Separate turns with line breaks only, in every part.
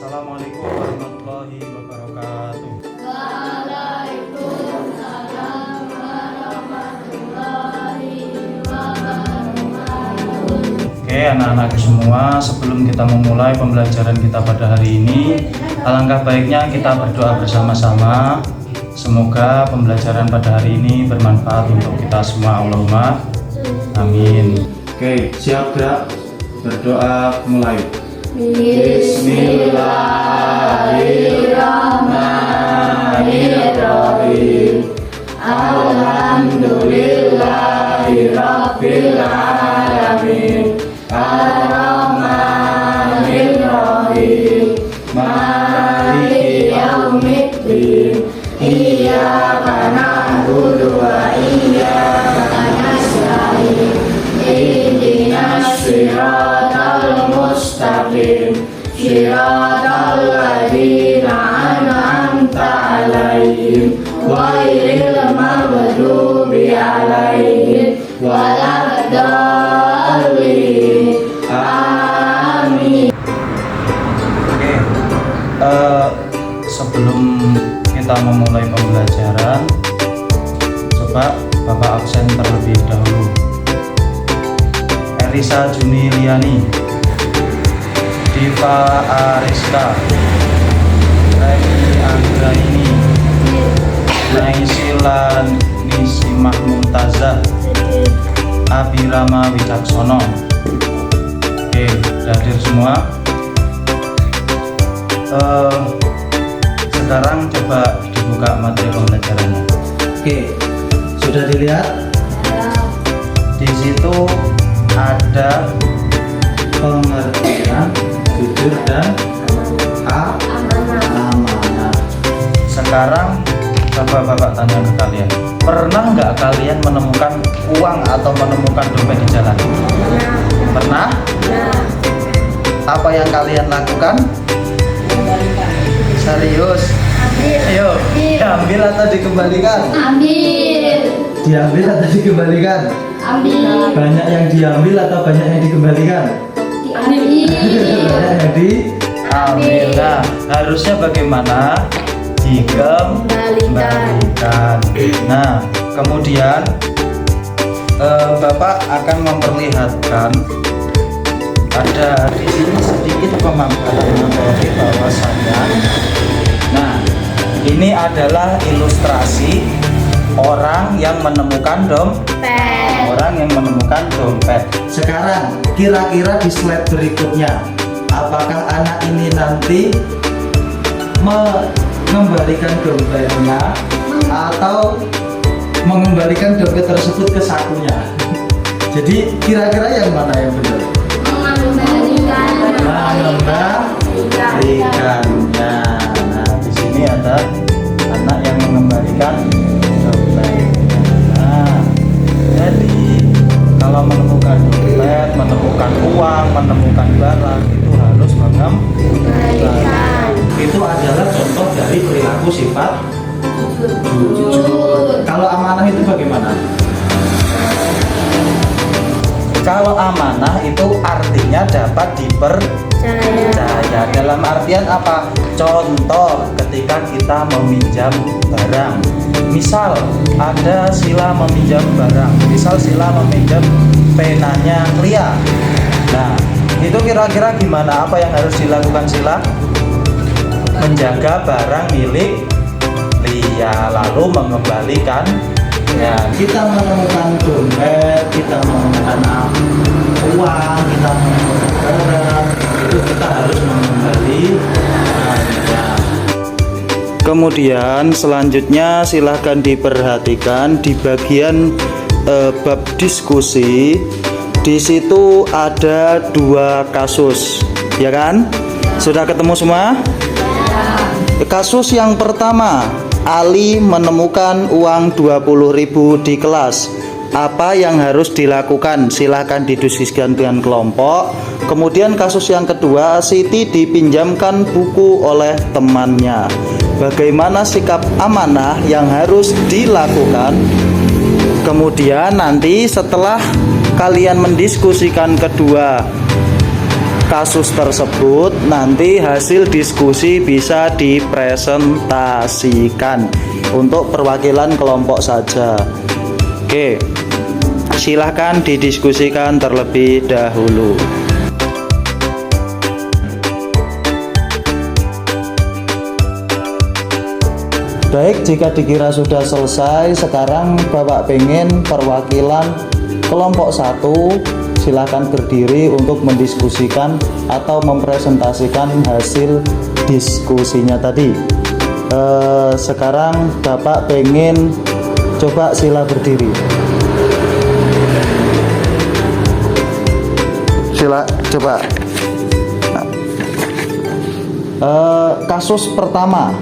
Assalamualaikum warahmatullahi wabarakatuh.
Waalaikumsalam warahmatullahi wabarakatuh.
Oke anak-anakku semua, sebelum kita memulai pembelajaran kita pada hari ini, alangkah baiknya kita berdoa bersama-sama. Semoga pembelajaran pada hari ini bermanfaat untuk kita semua. Allahumma amin. Oke, siap gerak? Berdoa mulai. Bismillahirrahmanirrahim. Alhamdulillahirabbil alamin. Ar-Rahmanir-Rahim. Maliki yaumiddin. Iyyaka na'budu wa iyyaka nasta'in. Ihdinas siratal mustaqim. Siratal ladzina an'amta 'alaihim ghairil maghdubi 'alaihim waladdallin. Amin. Oke, sebelum kita memulai pembelajaran, coba Bapak absen terlebih dahulu. Elisa Juniliani, Diva Ariska, Reni Anggraini, Naisila Nisimah Mumtazah, Abirama Wicaksono. Oke, sudah hadir semua. Sekarang coba dibuka materi pembelajarannya.
Oke, sudah dilihat?
Di situ ada
Pengertian jujur dan amanah.
Sekarang coba Bapak tanya ke kalian, pernah nggak kalian menemukan uang atau menemukan dompet di jalan? Pernah? Apa yang kalian lakukan? Serius? Ayo, diambil atau dikembalikan?
Ambil.
Diambil atau dikembalikan?
Ambil.
Banyak yang diambil atau banyak yang dikembalikan?
Diambil.
Banyak yang
Ambil. Nah, harusnya bagaimana? Dikembalikan. Nah, kemudian Bapak akan memperlihatkan ada di sini sedikit pemaparan mengenai bahwasanya. Nah, ini adalah ilustrasi orang yang menemukan dompet. Orang yang menemukan dompet.
Sekarang kira-kira di slide berikutnya, apakah anak ini nanti mengembalikan dompetnya atau mengembalikan dompet tersebut ke sakunya? Jadi kira-kira yang mana yang benar? Mengembalikannya.
Nah, di sini ada anak yang mengembalikan dompet. Nah, jadi kalau menemukan dompet, menemukan uang, menemukan barang itu harus mengembalikan.
Itu adalah contoh dari perilaku sifat jujur. Kalau amanah itu bagaimana?
Kalau amanah itu artinya dapat dipercaya. Dalam artian apa? Contoh ketika kita meminjam barang. Misal ada Sila meminjam barang. Misal Sila meminjam penanya Lia. Nah, itu kira-kira gimana? Apa yang harus dilakukan Sila? Menjaga barang milik Lia, lalu mengembalikan. Ya,
Kita menemukan dompet, kita menemukan uang, kita menemukan barang, itu kita harus mengembalikannya.
kemudian selanjutnya silahkan diperhatikan di bagian bab diskusi. Di situ ada 2 kasus, ya kan? Sudah ketemu semua? Kasus yang pertama, Ali menemukan uang 20.000 di kelas. Apa yang harus dilakukan? Silahkan didiskusikan dengan kelompok. Kemudian kasus yang kedua, Siti dipinjamkan buku oleh temannya. Bagaimana sikap amanah yang harus dilakukan? Kemudian nanti setelah kalian mendiskusikan kedua kasus tersebut nanti hasil diskusi bisa dipresentasikan untuk perwakilan kelompok saja. Oke, silahkan didiskusikan terlebih dahulu. Baik, jika dikira sudah selesai, sekarang Bapak pengen perwakilan kelompok 1 silahkan berdiri untuk mendiskusikan atau mempresentasikan hasil diskusinya tadi. Sekarang Bapak pengen coba sila berdiri. Sila coba. Kasus pertama,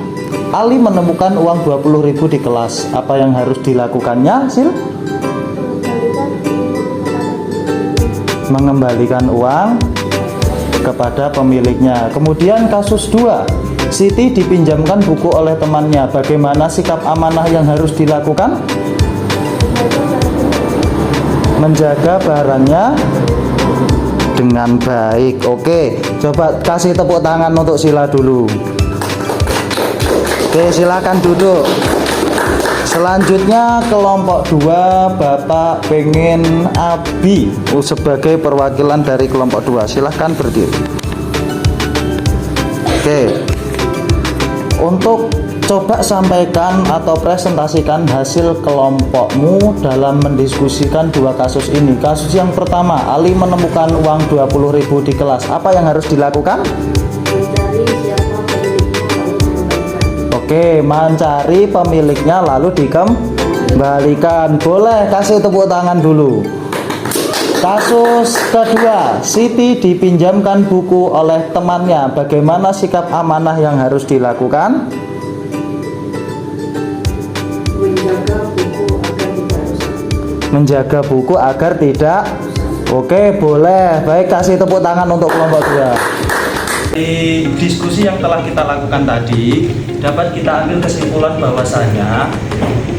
Ali menemukan uang 20.000 di kelas. Apa yang harus dilakukannya, Sil? Mengembalikan uang kepada pemiliknya. Kemudian kasus 2, Siti dipinjamkan buku oleh temannya. Bagaimana sikap amanah yang harus dilakukan? Menjaga barangnya dengan baik. Oke, coba kasih tepuk tangan untuk Sila dulu. Oke, silakan duduk. Selanjutnya kelompok 2, Bapak pengen Abi sebagai perwakilan dari kelompok 2. Silahkan berdiri. Oke, untuk coba sampaikan atau presentasikan hasil kelompokmu dalam mendiskusikan 2 kasus ini. Kasus yang pertama, Ali menemukan uang 20.000 di kelas. Apa yang harus dilakukan? Oke, mencari pemiliknya lalu dikembalikan. Boleh kasih tepuk tangan dulu. Kasus kedua, Siti dipinjamkan buku oleh temannya. Bagaimana sikap amanah yang harus dilakukan? Menjaga buku agar tidak. Oke, boleh. Baik, kasih tepuk tangan untuk kelompok 2. Di diskusi yang telah kita lakukan tadi, dapat kita ambil kesimpulan bahwasanya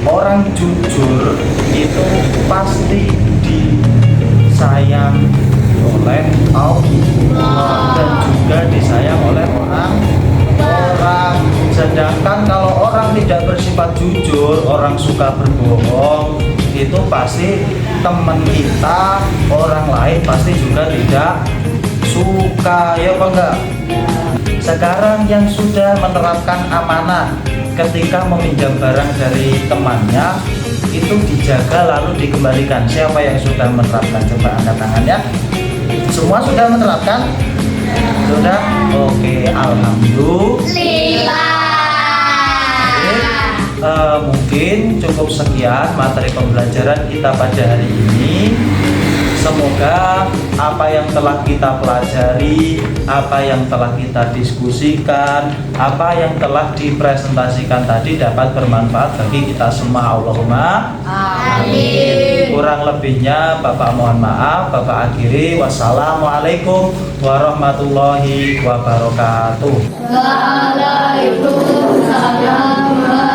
orang jujur itu pasti disayang oleh Allah dan juga disayang oleh orang. Sedangkan kalau orang tidak bersifat jujur, orang suka berbohong, itu pasti teman kita, orang lain pasti juga tidak suka, ya apa enggak? Sekarang yang sudah menerapkan amanah ketika meminjam barang dari temannya itu dijaga lalu dikembalikan. Siapa yang sudah menerapkan? Coba angkat tangannya. Semua sudah menerapkan? Sudah? Oke, alhamdulillah. Mungkin cukup sekian materi pembelajaran kita pada hari ini. Semoga apa yang telah kita pelajari, apa yang telah kita diskusikan, apa yang telah dipresentasikan tadi dapat bermanfaat bagi kita semua. Allahumma amin. Kurang lebihnya Bapak mohon maaf. Bapak akhiri. Wassalamualaikum warahmatullahi wabarakatuh.
Waalaikumsalam.